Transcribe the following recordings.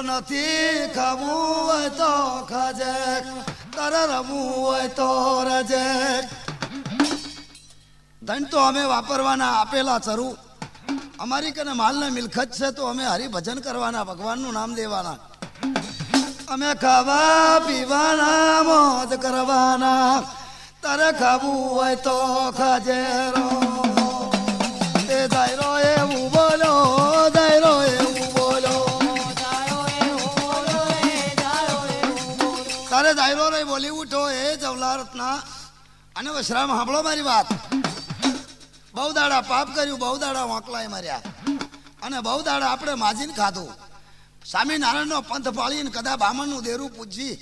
નથી ખાવું હોય તો ખાજે, તારે રમવું હોય તો રજે. ધન તો અમે વાપરવાના આપેલા ચરુ, અમારી કને માલને મિલકત છે તો અમે હરિભજન કરવાના, ભગવાનનું નામ લેવાના. અમે ખાવા પીવાના મોજ કરવાના, તારે ખાવું હોય તો ખાજે રો. એ દાયરો એવું બોલો, દાયરો એવું બોલો, તારે દાયરો રે બોલી ઉઠો એ જવલા રત્ના. અને વશરામ સાંભળો મારી વાત. બહુ દાડા પાપ કર્યું, બહુ દાડા વાંકલાય માર્યા, અને બહુ દાડા આપણે માજીને ખાધું. સ્વામિનારાયણનો પંથ પાળીને કદાચ બામણનું દેરું પૂજી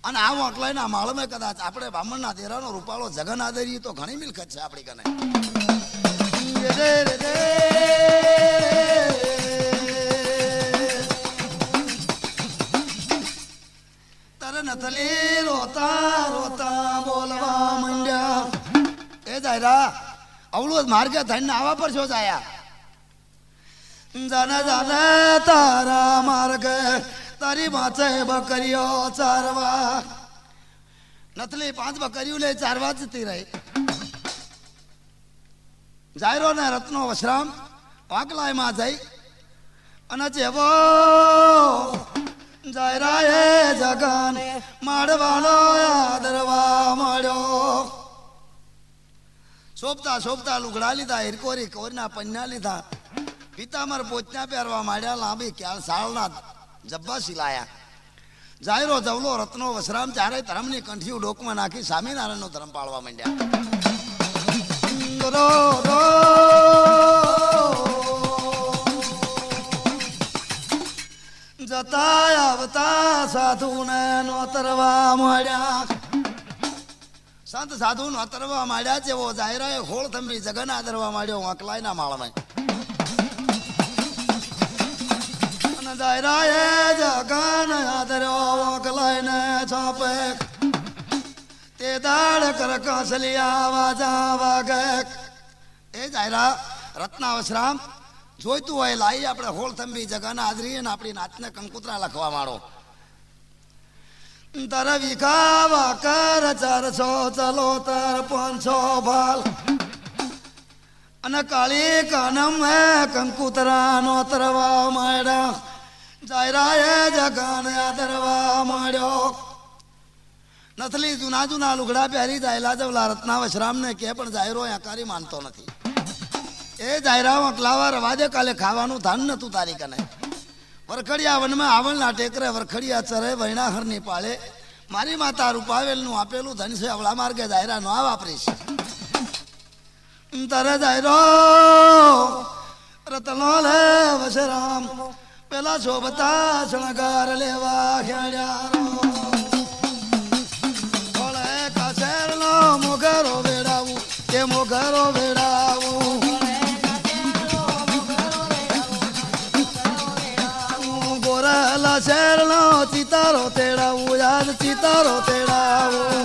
અને આ વાંકલાયના માળમાં કદાચ આપણે બામણના દેરાનો રૂપાળો જગન આદરીએ તો ઘણી મિલકત છે આપણી કને. તારે નથલી રોતા રોતા બોલવા માંડ્યા. એ જાયરા અવળું માર્ગે થઈને આવા પર છો જાયા. જાને જાને તારા માર્ગે તારી માથે બકરીઓ ચારવા. નથલી 5 બકરીઓ લે ચારવા જતી રહી. જાયરો ને રત્નો વશરામ વાંકલાયમાં જઈ અને જેવો જાયરા એ જગન માડવાનો આદરવા મળ્યો. શોભતા શોભતા લુગડા લીધા, હિરકોરી કોરના પન્યા લીધા, પિતામર પોચના પહેરવા માંડ્યા, લાંબી ક્યાલ સાળના જબ્બા સિલાયા. જાયરો જવલો રત્નો વશરામ ચારે ધર્મની કંઠીઓ ડોકમાં નાખી સ્વામિનારાયણનો ધર્મ પાળવા માંડ્યા. જતા આવતા સાધુ ને નોતરવા માંડ્યા. સંત સાધુ નોતરવા માંડ્યા. જેવો જાયરાએ હોળ થંભી જગન આદરવા માંડ્યો વાંકલાયના માળમાં. અને જાયરાએ જગન આદર્યો વાંકલાયને છાપે. તે દાડ કર કાસલિયા વાજા વાગે. એ જાયરા રત્ના વશરામ જોઈતું હોય લાઈ આપણે હોળ થંભી જગન આદરી અને આપણી નાતને કંકુતરા લખવા માંડો. તર વિખાવા કર 400 ચલો તર 500 ભાલ. અને કાળી કાનમ હે કંકુતરા નોતરવા માંડ્યા. જાયરાએ જગન આદરવા માંડ્યો. નથલી જૂના જૂના લુગડા પહેરી જાયલા જવલા રત્ના વશરામને કે પણ જાયરો આકારી માનતો નથી. એ જાયરા વકલાવા રવાજે કાલે ખાવાનું ધાન નતું તારી કને. વરખડિયા વનમાં આવલના ટેકરે વરખડિયા ચરે વૈણાહરની પાળે. મારી માતા રૂપાવેલનું આપેલું ધન છે, અવળા માર્ગે જાયરા નો આ વાપરીશ. તારે જાયરો રતનો લે વશરામ પેલા શોભતા શણગાર લેવા ખેડ્યા. ઓળે કાસેરનો મોઘરો વેડાવું, કે મોઘરો વેડાવું. ગોરલા શેરનો ચિતારો તેડાવું, યાદ ચિતારો તેડાવું.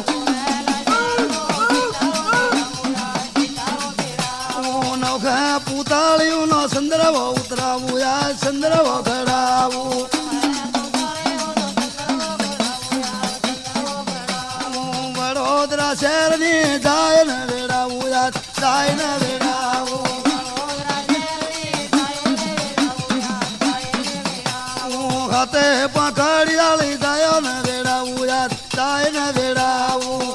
નવખા પૂતાળીયું નો સંદર્ભ ઉતરાવું, યાદ સંદર્ભ ઘડાવું. વડોદરા શહેરની જાય ને વેડાવું, યાદ જાય ને વેડાવું. ખાતે પકડિયાળી જાય ને વેડાવું, યાદ જાય ને વેડાવું.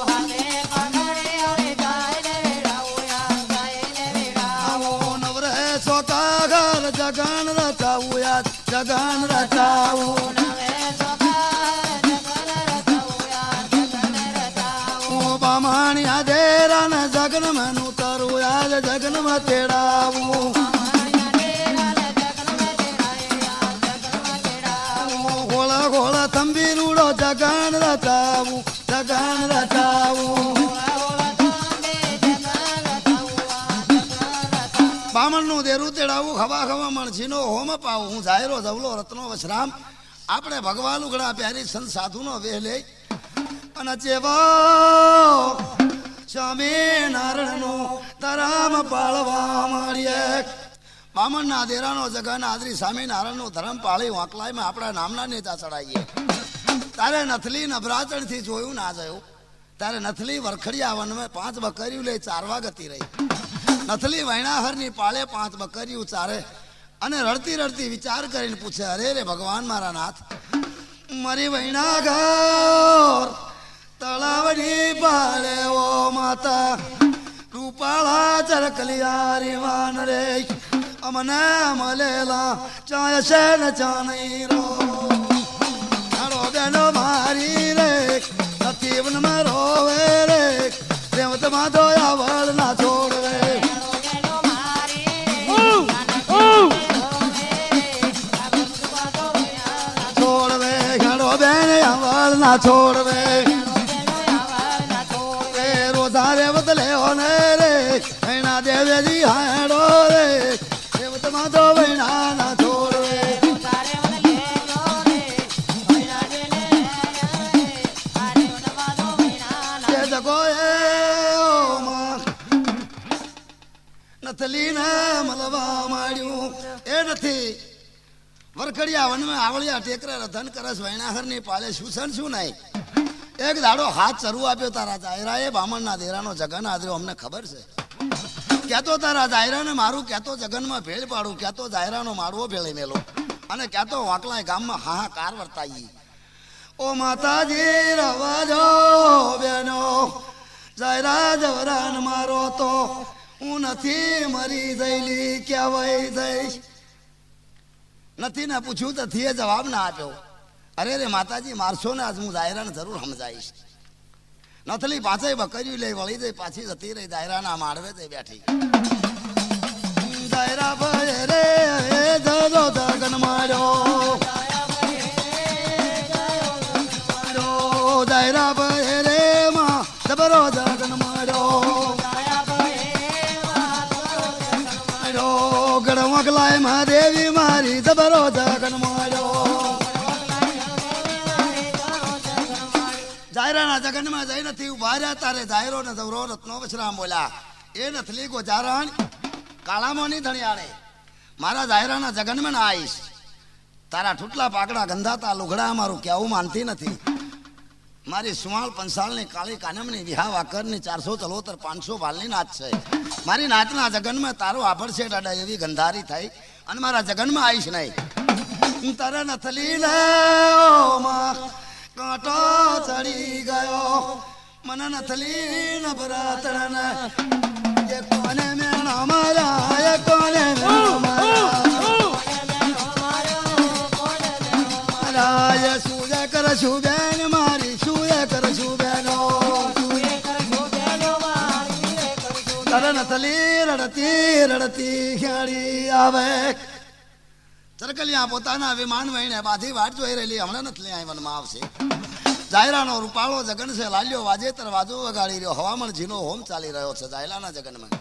નવરે સોકા ઘર જગન રચાવું, યાદ જગન રચાવું. બામણિયા દેરા ને જગન માં ઉતરવું, યાદ જગન માં તેડાવું. ગોળા ગોળા થંભી રૂડો જગન રચાવું, જગન રચાવું. બામણ નું દેરું તેડાવું, ખવા ખવા મણસીનો હોમ પાવું. હું જાયરો જવલો રત્નો વશરામ આપણે ભગવાન લુગડા પ્યારી સંત સાધુનો વેહ લે. અને જેવો સ્વામિનારાયણનું તરામ પાળવા મળીએ. બામણના દેરાનો જગન આદરી સ્વામિનારાયણનો ધર્મ પાળી વાંકલાઈમાં આપણા નામના નેતા ચડાવીએ. તારે નથલી નભરાચણથી જોયું ના જોયું. તારે નથલી વરખડિયા વનમાં 5 બકરીયું લઈ ચારવા ગતી રહી. નથલી વૈણાહરની પાળે 5 બકરીયું ચારે અને રડતી રડતી વિચાર કરીને પૂછે, અરે રે ભગવાન મારા નાથ, મારી વૈણા ઘર તળાવની પાળે ઓ માતા રૂપાળા ચરકલિયા રીવાન રે અમને મલેલા ચાય છે ને ચાની રો હાડો બેનો મારી રે નથી વનમાં રોવે રે રેવતમાં ધોયા વળ ના છોડ રે છોડવે હાડો બેન વળ ના છોડવે રોધા રેવત લેવો ને રે એના દેવેજી હાડો રે રેવતમાં તો વૈણા ના છોડવે નથલી ને મળવા માંડ્યું એ નથી વરખડિયા વનમાં આવળિયા ટેકરા રધન કરસ વૈણાહરની પાળે શું શું નહીં. એક દાડો હાથ ચરુ આપ્યો તારા જાયરાએ બામણના દેરાનો જગન આદર્યો. અમને ખબર છે ક્યાં તો તારા જાયરાને મારું, ક્યાં તો જગનમાં ભેળ પાડું, ક્યાં તો જાયરાનો મારવો ભેળે મેલો અને ક્યાં તો વાંકલાય ગામમાં હાહાકાર વર્તાઈ. ઓ માતાજી રવાજો બેનો જાયરા જવરાન મારો તો હું નથી મરી જઈલી ક્યાં વહી જઈશ. નથી ને પૂછ્યું તો થીએ જવાબ ના આપ્યો. અરે રે માતાજી મારશો ને આજ હું દાયરાને જરૂર સમજાઈશ. નથલી પાછળ બકરી લઈ વળી જઈ પાછી જતી રહી. દાયરાના માળવે જઈ બેઠી. દાયરા ભય રે જજો જગન માર્યો દાયરા ભય રે માં જબરો જગન માર્યો ગણવકલાય મહાદેવી મારી જબરો જગન માર્યો. જાયરાના જગનમાં જઈ નથી ઉભા રહ્યા. તારે જાયરો ને જવરો રત્નો વછરામ બોલ્યા, એ નથલી ગોજારણ કાળામોની ધણિયાળે મારા જાયરાના જગનમાં ના આવીશ. તારા ઠૂટલા પાકડા ગંધાતા લુગડા મારું કેવું માનતી નથી. મારી સુમાળ પંસાળની કાળી કાનમની વિહા વાકરની 473 500 ભાલની નાચ છે. મારી નાચના જગનમાં તારો આભડશે ડાડા એવી ગંધારી થઈ અને મારા જગનમાં આવીશ નહીં. તારા નથલી ને કાંટો ચડી ગયો મને નથલી નભરાતણ એ કોને મેણા મારા એ કોને મેણા મારા સુજે કર છું બેન મારી સુજે કર છું બેનો તારા નથલી રડતી રડતી ખેડી આવે. ચરકલિયા પોતાના વિમાન વહીને બાધી વાટ જોઈ રહેલી. હમણાં નથલી અહીં વનમાં આવશે. જાયરાનો રૂપાળો જગન છે. લાલ્યો વાજેતર વાજો વગાડી રહ્યો. હવામણ ઝીનો હોમ ચાલી રહ્યો છે જાયલાના જગનમાં.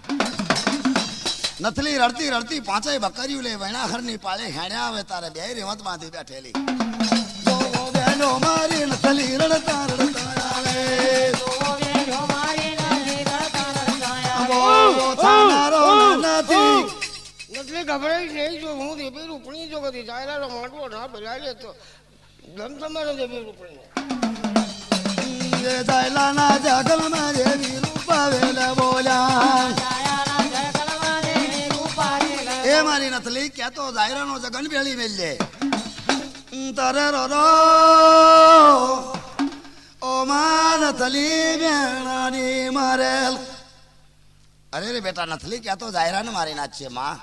નથલી રડતી રડતી 5 બકરીયું લે વૈણાહરની પાળે હેણ્યા આવે. તારે બે રેવતમાંથી બેઠેલી બેનો મારી નથલી રડતા રડતા આવે. નથલી ગભરાઈ નહીં. જો હું દેવી રૂપણી જો કદી જાયરાનો માંડવો ના ભરાય તો ગમ તમારો દેવી રૂપણી જાયલાના જગનમાં દેવી રૂપાવેલા બોલ્યા એ મારી નથલી ક્યાં તો જાયરાનો જગન ભેળી મેલજે. તરે રો ઓ માં નથલી બેણાની મારેલ. અરે રે બેટા નથલી ક્યાં તો જાયરાને મારી નાખશે. માં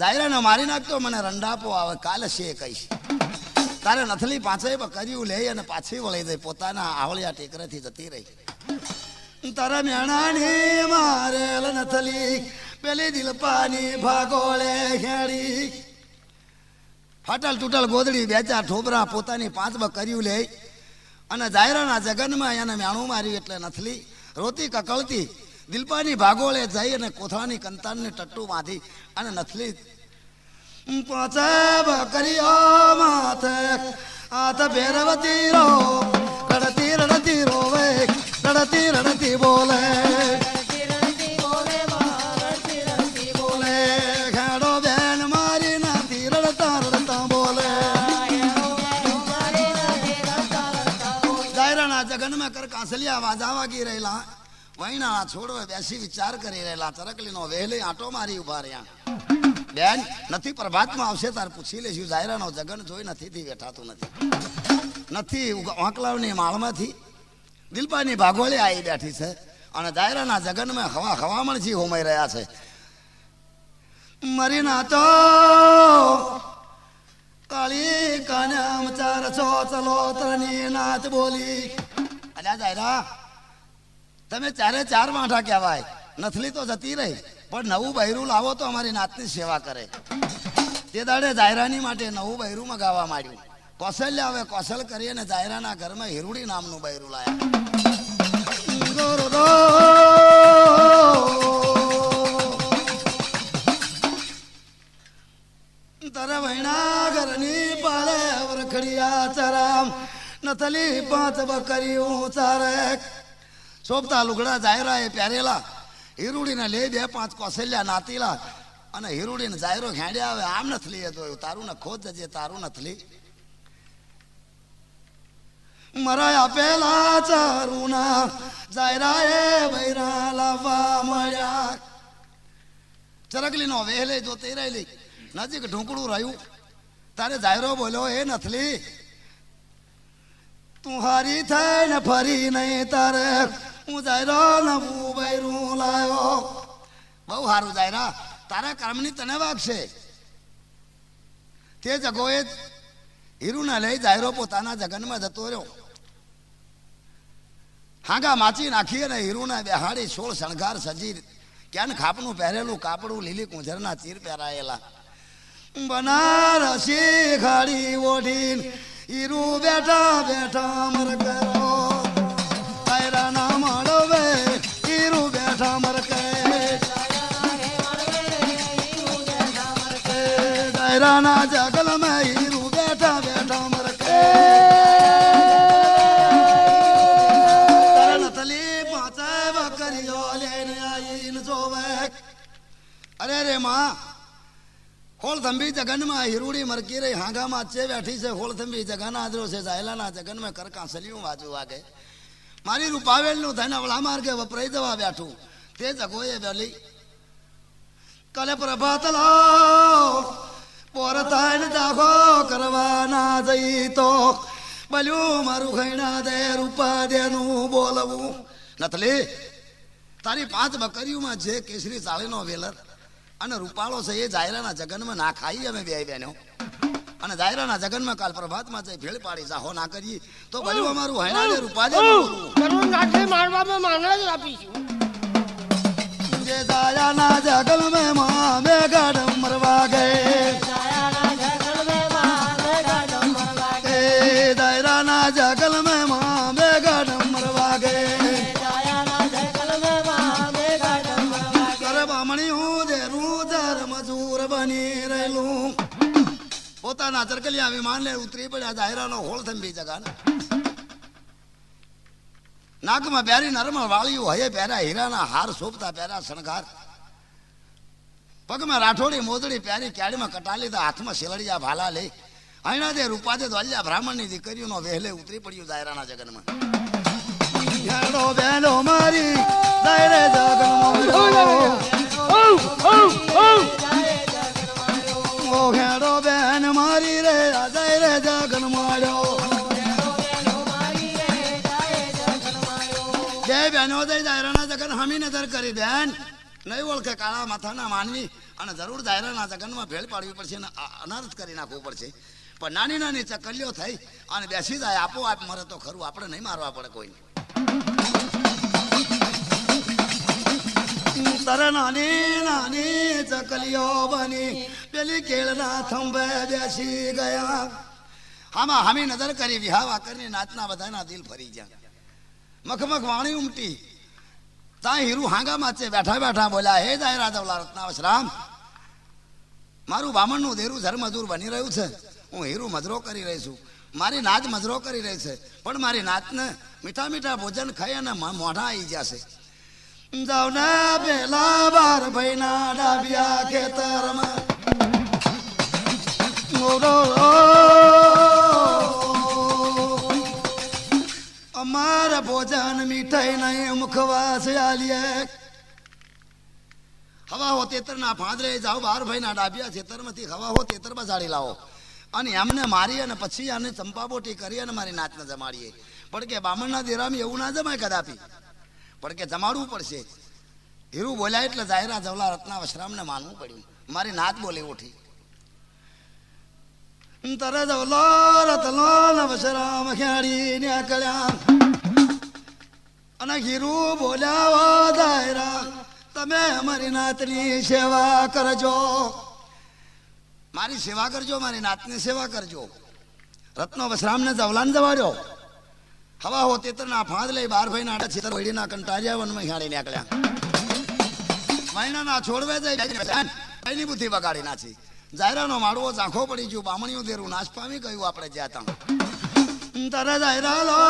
જાયરાને મારી નાખતો મને રંડાપો આવે. કાલે છે કહીશ. તારે નથલી 5 બકરીયું લઈ અને પાછી વળી દઈ. પોતાના આવળિયા ટેકરેથી જતી રહી. તારા મેણાની મારેલ નથલી પેલી દિલપાની ભાગોળે ખેડી. ફાટલ તૂટલ ગોદડી 2-4 ઠોબરા પોતાની 5 બકરીયું લઈ અને જાયરાના જગનમાં એને મેણું માર્યું. એટલે નથલી રોતી કકળતી દિલપાની ભાગોળે જઈ અને કોથળાની કંતાનને ટટ્ટુ બાંધી અને નથલી 5 બકરીઓ માથે હાથ ભેરવતી રો રડતી રડતી રોવે રડતી રડતી બોલે ખેડો બેન જગનમાં કર કાંસલિયા વાજા વાગી રહેલા વૈણા છોડવે બેસી વિચાર કરી રહેલા ચરકલીનો વહેલે આંટો મારી ઉભા રહ્યા બેન નથી પ્રભાતમાં આવશે તાર પૂછી લેશું જાયરાનો જગન જોઈ નથી થી બેઠાતું નથી વાંકલાવની માળમાંથી દિલપાની ભાગોળે આવી બેઠી છે અને દાયરાના જગનમાં હવામણથી હોમાઈ રહ્યા છે મરી નાતો કાળી કાન્યામ ચાર છો ચલો તરની નાચ બોલી અલ્યા દાયરા તમે ચારે ચાર વાંઠા કહેવાય નથલી તો જતી રહી પણ નવું બૈરું લાવો તો અમારી નાતની સેવા કરે તે દાડે દાયરાની માટે નવું બૈરું મગાવવા માંડ્યું કૌશલ્ય હવે કૌશલ કરી અને દાયરાના ઘરમાં હિરુડી નામનું બૈરું લાયા તારા વૈણા ઘરની પાળે વરખડિયા ચરામ નથલી પાંચ બકરીઓ ચારે સોપતા લુગડા જાયરા એ પહેરેલા હિરુડીને લે બે પાંચ કૌશલ્યા નાતીલા અને હિરુડીને જાયરો ખેંડ્યા આવે આમ નથલી એ જોયું તારું ને ખોદ જજે તારું નથલી મરાય આપેલા ચારુના જાયરા એ બૈરા લાવવા મળ્યા ચરકલીનો વહેલે જોતી રહેલી નજીક ઢૂંકડું રહ્યું તારે જાયરો બોલ્યો એ નથલી તું હારી થઈ ને ફરી નહીં તારે હું જાયરો નવું બૈરું લાયો બહુ સારું જાયરા તારા કર્મની તને વાગશે તે જગોએ હીરુને લઈ જાયરો પોતાના જગનમાં જતો રહ્યો હાંગા માચી નાખી અને હીરુને બેહાડી 16 શણગાર સજી ક્યાં ખાપનું પહેરેલું કાપડું લીલી કુંજરના ચીર પહેરાયેલા બનારસી ખાડી ઓઢીને હીરુ બેઠા બેઠા મર કરો તાયરા ના મળવે હીરુ બેઠા મર કે તાયરા ના જગલ માં હીરુ બેઠા બેઠા મર કે તરનતલી પાંચે બકરીઓ લઈને આવીને જોવે અરે રે માં હોળથંભી જગનમાં હિરુડી મરકી રહી હાંગામાં છે બેઠી છે હોળથંભી જગન આદરો છે જાયલાના જગનમાં કરકા સલિયું વાજુ વાગે મારી રૂપાવેલનું થઈને વળા માર્ગે વપરાઈ જવા બેઠું તે જગોએ વેલી કલે પ્રભાત લાવ પોર થાય દાખો કરવાના જઈ તો બલ્યું મારું ખૈણા દે રૂપા દેનું બોલવું નથલી તારી 5 બકરીઓમાં જે કેસરી ચાળીનો વેલર અને રૂપાળો છે એ જાયરાના જગનમાં ના ખાઈ અમે બે બેનો અને જાયરાના જગનમાં કાલ પ્રભાતમાં જઈ ભેળ પાડી જાહો ના કરીએ તો ભલું અમારું હૈણા દે રૂપા દે કરું નાઠે મારવામાં માના જ આપીશું જે જાયાના જગલમાં માં મે ગાડમ મરવા ગયે જાયાના જગલમાં માં મે ગાડમ મરવા ગયે દાયરાના જગલમાં માં મે ગાડમ મરવા ગયે જાયાના જગલમાં માં મે ગાડમ મરવા ગયે કરે બામણી હું દે રૂદર મજૂર બની રહેલું પોતાના ચરકલિયા વિમાન લે ઉતરી પડ્યા દાયરાનો હોળથંભી જગાન નાકમાં બેરી નરમ વાળિયું હયે પહેર્યા હીરાના હાર શોભતા પહેર્યા શણગાર પગમાં રાઠોડી મોદડી પહેરી કેડીમાં કટાલી તો હાથમાં શેલડિયા ભાલા લે હૈણા દે રૂપા દે દ્વાલ્યા બ્રાહ્મણની દીકરીઓનો વહેલે ઉતરી પડ્યું દાયરાના જગનમાં હેડો બેનો મારી દાયરે જગનમાં ઓ હેડો બેન મારી રે દાયરે જગનમાં બે બહેનો દઈ દાયરાના જગન હમી નજર કરી બેન નહીં ઓળખે કાળા માથાના માનવી અને જરૂર દાયરાના જગનમાં ભેળ પાડવી પડશે અને અનર્થ કરી નાખવું પડશે પણ નાની નાની ચકલીઓ થઈ અને બેસી જાય આપોઆપ મરે તો ખરું આપણે નહીં મારવા પડે કોઈ તારા નાની નાની ચકલીઓ બની પેલી કેળના થંભે બેસી ગયા આમાં હમી નજર કરી વિહાવા કરીને નાચના બધાના દિલ ફરી ગયા મખમખ વાણી ઉમટી તા હીરુ હાંગામાં છે બેઠા બેઠા બોલ્યા હે દાયરા દવલા રત્નાવશરામ મારું બામણનું દેરું ધર્મજૂર બની રહ્યું છે હું હીરુ મજરો કરી રહી છું મારી નાચ મજરો કરી રહી છે પણ મારી નાચને મીઠા મીઠા ભોજન ખાઈ અને મોઢા આવી જશે જાવ ને પેલા બાર ભાઈના ડાબિયા ખેતરમાં અમાર ભોજન મીઠાઈ નહીં મુખવાસ આલીએ હવા હો તેતરના ફાદરે જાઓ બાર ભાઈના ડાબિયા ખેતરમાંથી હવા હો તેતર બજાડી લાવો અને એમને મારી અને પછી આને ચંપાબોટી કરી અને મારી નાચને જમાડીએ પણ કે બામણના દેરામાં એવું ના જમાય કદાપી પણ કે જમાડવું પડશે હીરું બોલ્યા એટલે જાહેરા જવલા રત્ના વશરામને માનવું પડ્યું મારી નાચ બોલી ઉઠી તરે જવલો રતલો વશરામ ખેડી નીકળ્યા અને હીરું બોલ્યા જાહેરા તમે અમારી નાતની સેવા કરજો મારી સેવા કરજો મારી નાતની સેવા કરજો રત્નો વસરામને જવલાન જવાડ્યો હવા હો તેતરના ફાંદ લઈ બાર ભાઈ ના છેતર વડીના કંટાળ્યા વનમાં હેડી નીકળ્યા મહિનાના છોડવે જઈ બુદ્ધિ બગાડી નાખી જાયરાનો માળવો ઝાંખો પડી ગયો બામણીઓ દેરું નાશ પામી ગયું આપણે જ્યાં તારે જાયરા લો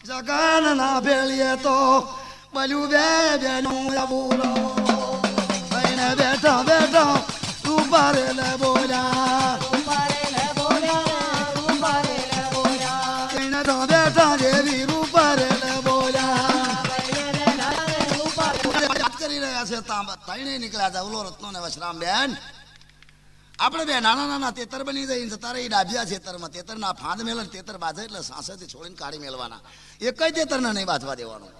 જગાન ના ભેળીએ તો બલ્યું બે બેનું બોલો ભાઈને બેઠા બેઠા રૂપારે લે બોલ્યા બેઠા જેવી રૂપારે લે બોલ્યા કરી રહ્યા છે તઈને નીકળ્યા હતા ઉલો રત્નો ને વશરામ બેન આપણે બે નાના નાના તેતર બની જઈને જતા રહી ડાભિયા ખેતરમાં તેતરના ફાંદ મેલે તેતર બાજે એટલે સાંસેથી છોડીને કાઢી મેળવાના એક જ તેતરને નહીં બાજવા દેવાનું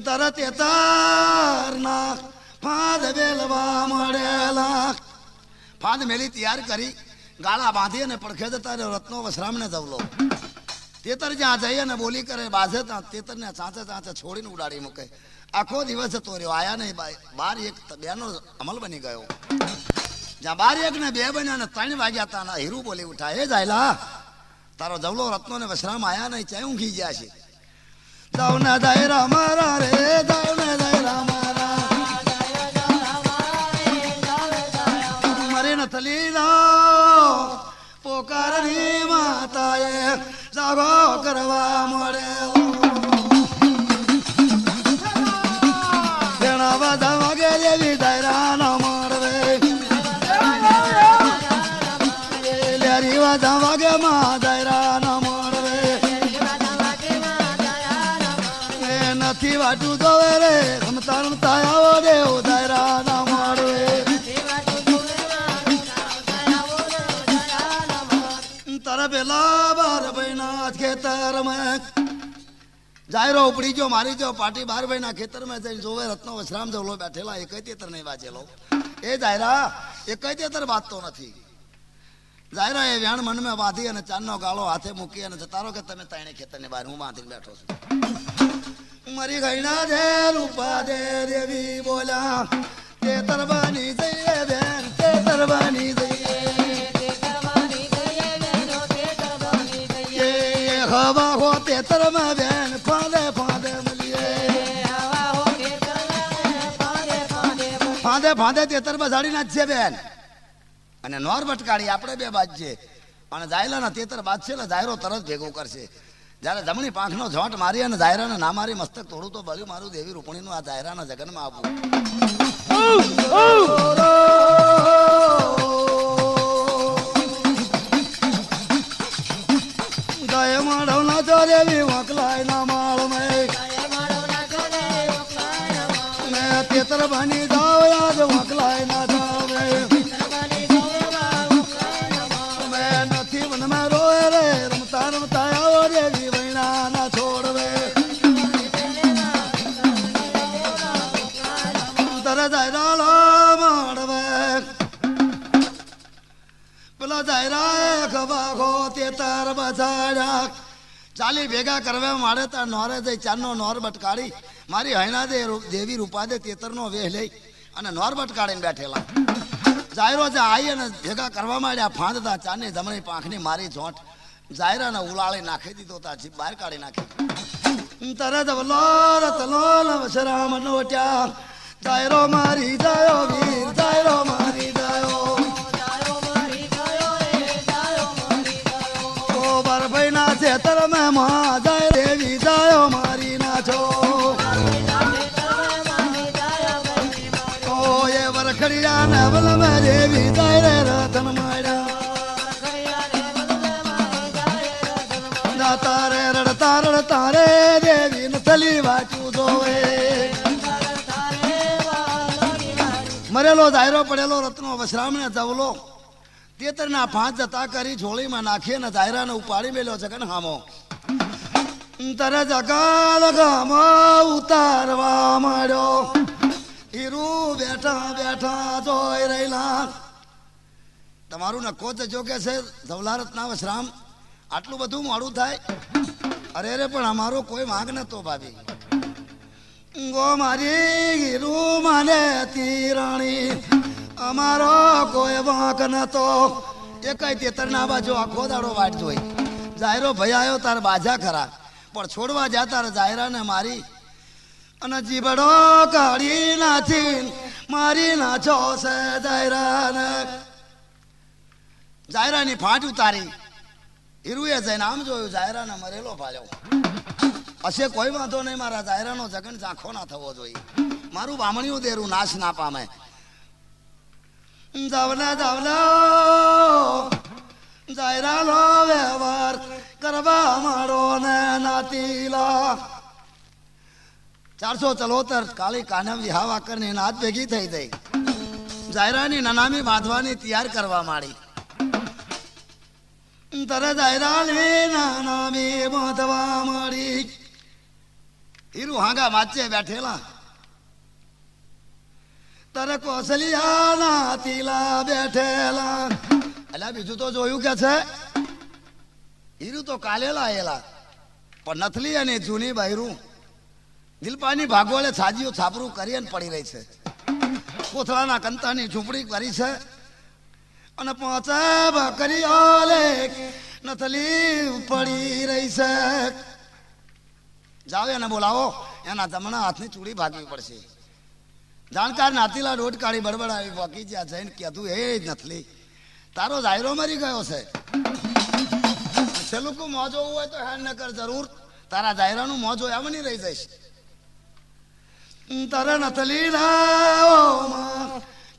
તરત તેતરના ફાંદ વેલવા મળેલા ફાંદ મેલી તૈયાર કરી ગાળા બાંધી અને પડખે જતા રહ્યો રત્નો વશરામને જવલો તેતર જ્યાં જઈ અને બોલી કરે બાજે ત્યાં તેતરને ચાંચે ચાંચે છોડીને ઉડાડી મૂકે આખો દિવસ જતો રહ્યો આયા નહીં બાર એક બેનો અમલ બની ગયો જ્યાં બાર એક ને બે બન્યા ને 3 વાગ્યા હતા હીરું બોલી ઉઠા એ જાયલા તારો જવલો રત્નો ને વશરામ આયા નહીં ચાય ઊંઘી ગયા છે દાવના દાયરા મારા રે દાવના દાયરા મારા મરીને થલીલા પોકારની માતાએ જાગો કરવા મળે ઘણા બધા વાગે જેવી દાયરા ના મળવે લેરી બધા વાગે માં દાયરા ના મળવે નથી વાટું જોવે રે રમતા રમતા આવો દેવ દાયરા ના મળવે તારા પેલા બાર ભાઈના ખેતરમાં જાયરો ઉપડી ગયો મારી ગયો પાટી બાર ભાઈના ખેતરમાં જઈને જોવે રત્નો વશરામ જવલો બેઠેલા એક તેતર નહીં વાંચેલો એ જાયરા એક તેતર બાંધતો નથી જાયરા એ વ્યાણ મનમાં બાંધી અને ચાંદનો ગાળો હાથે મૂકી અને જતા રહો કે તમે ત્રણે ખેતરની બહાર હું બાંધીને બેઠો છું મારી ગયના દે રૂપા દે દેવી બોલ્યા તેતર બની જઈએ બેન તેતર બની જઈએ હવા હો તેતર માં બેન ફાદે ફાદે મળીએ ફાદે ફાદે તેતર બજાડી નાખશે બેન અને નોર બટકાડી આપણે બે બાજશે અને જાયલાના તેતર બાજશે એટલે જાયરો તરત ભેગું કરશે જ્યારે જમણી પાંખનો ઝોંટ મારી અને જાયરાને ના મારી મસ્તક થોડું તો બળ્યું મારું દેવી રૂપણીનું આ જાયરાના જગનમાં આવવું ગાય માળવ ના ચોરેવી વકલાય ના માળ મેં તેતર બની જાવ યાદ વકલાય ના જાવ મેં નથી વનમાં રોય રે રમતા રમતા આવો દેવી વૈણા ના છોડવે તરે જાયરા મળવે પેલા જાયરા ખવાખો તેતર બજાડ્યા ચાલી ભેગા કરવા મારે તાર નોરે જઈ ચારનો નોર બટકાડી મારી હૈણા દે દેવી રૂપાદે તેતરનો વેહ લઈ અને નોર બટકાડીને બેઠેલા જાયરો જ્યાં આવી અને ભેગા કરવા માંડ્યા ફાંદતા ચારની જમણી પાંખની મારી ઝોંટ જાયરાને ઉલાળી નાખી દીધો તા જીભ બહાર કાઢી નાખી તરત વલોર તલોલ વશરામ નોટ્યા જાયરો મારી જાયો વીર જાયરો મારી જાયો ભાઈ ના ખેતર મેં માં જાય દેવી જાયો મારી નાચો ઓ એ વરખડિયા ને બલ મેં દેવી જાય રે રતન માડ્યા તારે દેવી નથલી વાટું જોવે મરેલો જાયરો પડેલો રત્નો વશરામને જવલો તેતરના 5 જતા કરી ઝોળીમાં નાખીએ ને જાયરાને ઉપાડી મેલ્યો જગન હામો તરે જગાલ ગામમાં ઉતારવા માંડ્યો હીરું બેઠા બેઠા જોઈ રહેલા તમારું નખો જો કે છે ધવલારતના વશરામ આટલું બધું મોડું થાય અરે રે પણ અમારો કોઈ માંગ નતો ભાભી ગો મારી હીરું માને તીરાણી અમારો કોઈ વાંક નતો એ કઈ તેતરના બાજુ આખો દાડો વાટ જોઈ જાયરો ભાઈ આવ્યો તાર બાજા ખરા પણ છોડવા જા તાર જાયરાને મારી અને જીબડો કાઢી નાચી મારી નાચો છે જાયરાને જાયરાની ફાટ ઉતારી હીરુએ જઈને આમ જોયું જાયરાને મરેલો ભાળ્યો હશે કોઈ વાંધો નહીં મારા જાયરાનો જગન ઝાંખો ના થવો જોઈએ મારું બામણિયું દેરું નાશ ના પામે જાવલા જાયરાનો વ્યવહાર કરવા માંડો ને નાતીલા 474 કાળી કાનમ વિહાવા કરીને નાત ભેગી થઈ ગઈ જાયરાની નનામી બાંધવાની તૈયાર કરવા માંડી તરે જાયરાની નનામી બાંધવા માંડી હીરુ હાંગા વાંચે બેઠેલા તરે કોસલિયા નાતીલા બેઠેલા અલ્યા બીજું તો જોયું કે છે હીરું તો કાલેલા આયેલા પણ નથલી અને જૂની બહેરું દિલપાની ભાગોળે છાજીઓ છાપરું કરીને પડી રહી છે કોથળાના કંતાની ઝૂંપડી કરી છે અને 5 બકરીઓ લે નથલી પડી રહી છે જાઓ એને બોલાવો એના જમણા હાથની ચૂડી ભાગવી પડશે જાણકાર નાતીલા રોટ કાઢી બડબડાવી બાકી જ્યાં જઈને કહેતું એ જ નથલી તારો જાયરો મરી ગયો છે છેલ્લું મોજો હોય તો હેન્ડ ન કર જરૂર તારા જાયરાનું મોજો એમ નહીં રહી જઈશ તારા નથલી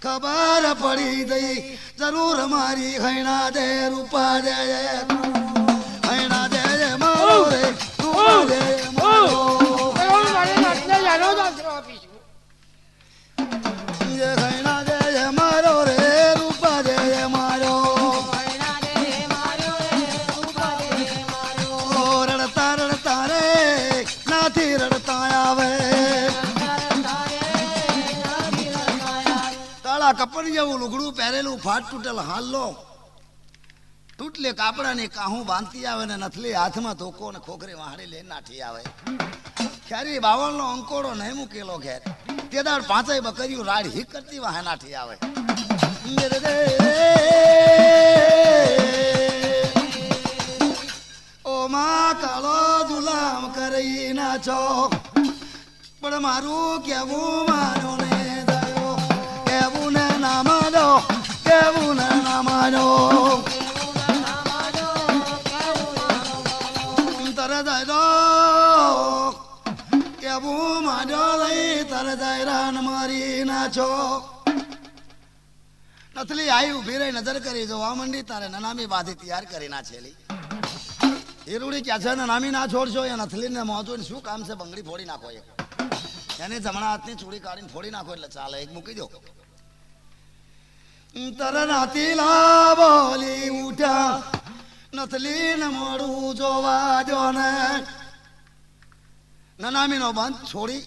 ખબર પડી ગઈ જરૂર મારી હૈણા દે રૂપા દે હૈણા દે મારો રે રૂપા દે મારો હૈણા દે મારો રે રૂપા દે મારો રડતા રડતા રે નાથી રડતા આવે કાળા કપડ જેવું લુગડું પહેરેલું ફાટ તૂટેલ હાલો તૂટલે કાપડાની કાહું બાંધતી આવે ને નથલી હાથમાં ધોકો ને ખોખરી વાહડી લઈને નાઠી આવે ખેરી બાવળનો અંકોડો નહીં મૂકેલો ઘેર તે દાડ 5 બકરીઓ રાડ હિક કરતી વાહે નાઠી આવે ઓ માં કાળો જુલામ કરી નાચો પણ મારું કેવું માનો ને દયો કેવું ને ના માનો કેવું ને ના માનો તરે જાય કેવું માનો લઈ તરે જાય મારી નાચો નથલી આવી ઉભી રહી નજર કરી જોવા માંડી તારે નનામી બાંધી તૈયાર કરી નાખેલી હીરુડી ક્યાં છે નનામી ના છોડશો એ નથલીને મોજો ને શું કામ છે બંગડી ફોડી નાખો એને જમણા હાથની ચૂડી કાઢીને ફોડી નાખો એટલે ચાલે એક મૂકી દો તર નાતીલા બોલી ઉઠ્યા નથલીને મોડું જોવા જો ને નનામીનો બંધ છોડી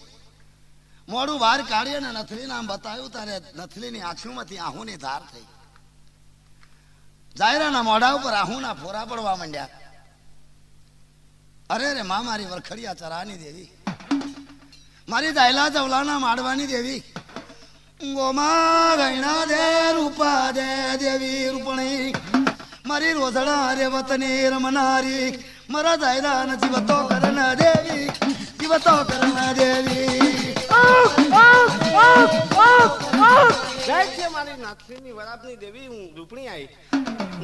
મોડું બહાર કાઢીએ ને નથલીને આમ બતાવ્યું તારે નથલીની આંખોમાંથી આહુની ધાર થઈ જાયરાના મોઢા ઉપર આહુના ફોરા પડવા માંડ્યા અરે રે માં મારી વરખડિયા ચરાની દેવી મારી દાયલા જવલાના માડવાની દેવી ગોમા ગયણા દે રૂપા દે દેવી રૂપણી મારી રોઝડા રે વતની રમનારી મારા દાયલા જીવતો કરણ દેવી જીવતો કરણ દેવી જય છે મારી નાથલીની વરાપની દેવી હું રૂપણી આવી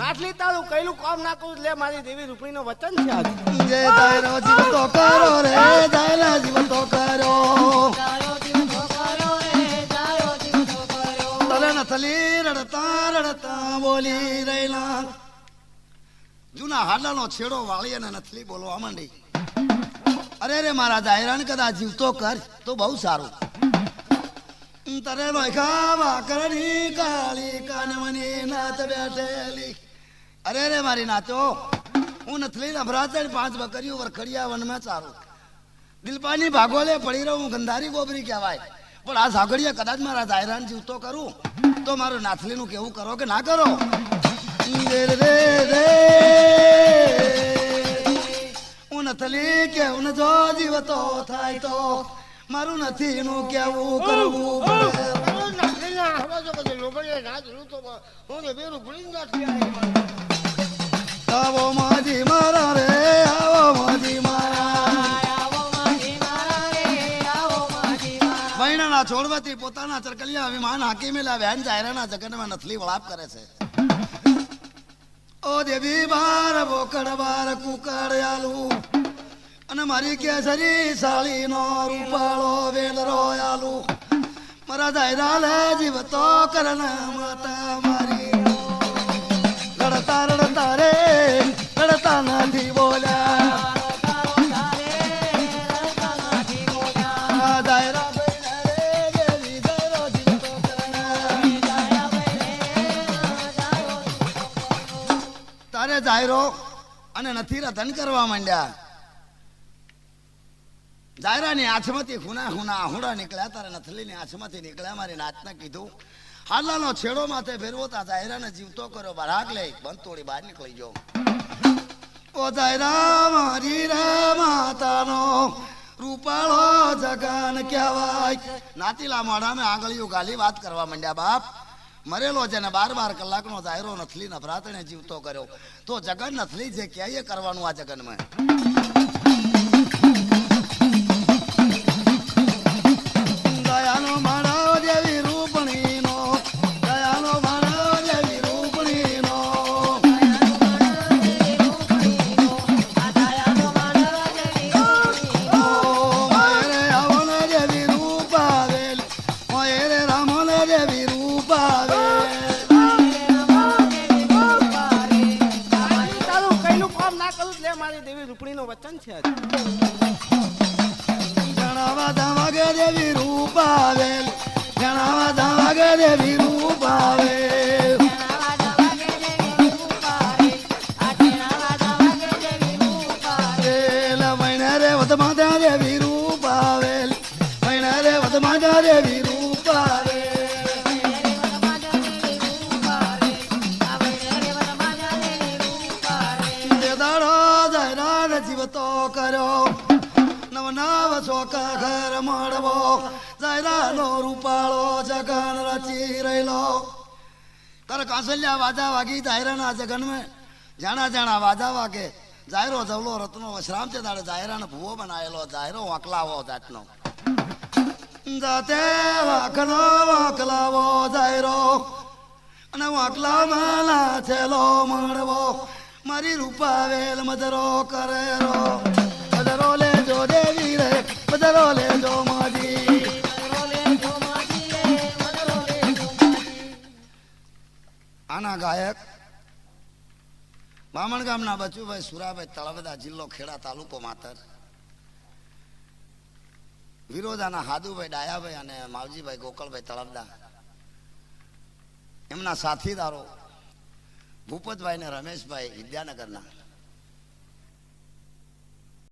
નાથલી તારું કઈલું કામ ના કરું લે મારી દેવી રૂપણીનો વચન છે આજ જય દાયરો જીવતો કરો રે દાયલા જીવતો કરો તરે નથલી રડતા રડતા બોલી રહેલા જૂના હાડાનો છેડો વાળી અને નથલી બોલવા માંડી અરે રે મારા જાહેરાન કદાચ જીવતો કર તો બહુ સારું. તરે લોખા વાકરની કાળી કાનમની નાત બેઠેલી. અરે રે મારી નાચો, હું નથલી નભરાચર 5 બકરીઓ વરખડિયા વનમાં ચારું. દિલપાની ભાગોલે પડી રહું ગંધારી ગોબરી કહેવાય. પણ આ સાગડિયા કદાચ મારા જાહેરાન જીવતો કરું તો મારું નાથલીનું કેવું કરો કે ના કરો. હું નથલી કેવું જો જીવતો થાય તો મારું નથી નું કેવું કરવું પડે. આવો માજી મારા રે આવો માજી મારા છોડવાથી પોતાના ચરકલિયા વિમાન હાકી મેલા વેન જાયરાના જગનમાં નથલી વળાપ કરે છે. ઓ દેવી બાર બોકડ બાર કુકડ આલુ અને મારી કેસરી સાળી નો રૂપાળો વેલરો આલુ મારા જાયરા લે જીવતો કરણ માતા મારી. રડતા રડતા રે રડતા નથી બોલ્યા. જાયરો અને નથી રતન કરવા માંડ્યા. જાયરાની આંખમાંથી ખૂના ખૂના આહુડા નીકળ્યા. તારે નથલીની આંખમાંથી નીકળ્યા. મારી નાચને કીધું હાલાનો છેડો માથે ફેરવો તા જાયરાને જીવતો કર્યો. બરાક લઈ બંધ તોડી બહાર નીકળી ગયો. ઓ જાયરા મારી રે માતાનો રૂપાળો જગન કહેવાય. નાતીલા મોઢામાં આંગળીઓ ગાલી વાત કરવા માંડ્યા. બાપ મરેલો જેને 12 કલાકનો જાયરો નથલી નભરાતણે જીવતો કર્યો તો જગન નથલી જે ક્યાંય કરવાનું આ જગનમાં. દયાનો માળો જેવી રૂપણીનો દયાનો માળો જેવી રૂપણીનો મોયરે આવને જેવી રૂપાવેલ મોયરે રામને જેવી મારી દેવી રૂપણીનો વચન છે. જણાવા ધાવાગે દેવી રૂપાવેલ જણાવા ધાવાગે દેવી રૂપાવેલ મહિના રે વધમાતા દેવી રૂપાવેલ મહિના રે વધમાતા દેવી રૂપાવેલ. જીવતો કર્યો નવ નવ ચોકા ઘર મળવો જાયરાનો રૂપાળો જગન રચી રહેલો. તારે કાંસલિયા વાજા વાગી જાયરાના જગનમાં જાણા જાણા વાજા વાગે. જાયરો જવલો રત્નો વશરામ છે તારે જાયરાને ભૂવો બનાવેલો. જાયરો વાંકલાવો જાતનો જાતે વાંકનો વાંકલાવો જાયરો અને વાંકલામાં નાચેલો મળવો. મારી રૂપાવેલ મદરો કરેરો મદરો લેજો દેવી રે મદરો લેજો માજી. આના ગાયક બામણ ગામના બચુભાઈ સુરાભાઈ તળાવદા જિલ્લો ખેડા તાલુકો માતર. વિરોધાના હાદુભાઈ ડાયાભાઈ અને માવજીભાઈ ગોકળભાઈ તળાવદા એમના સાથીદારો ભૂપતભાઈ ને રમેશભાઈ વિદ્યાનગરના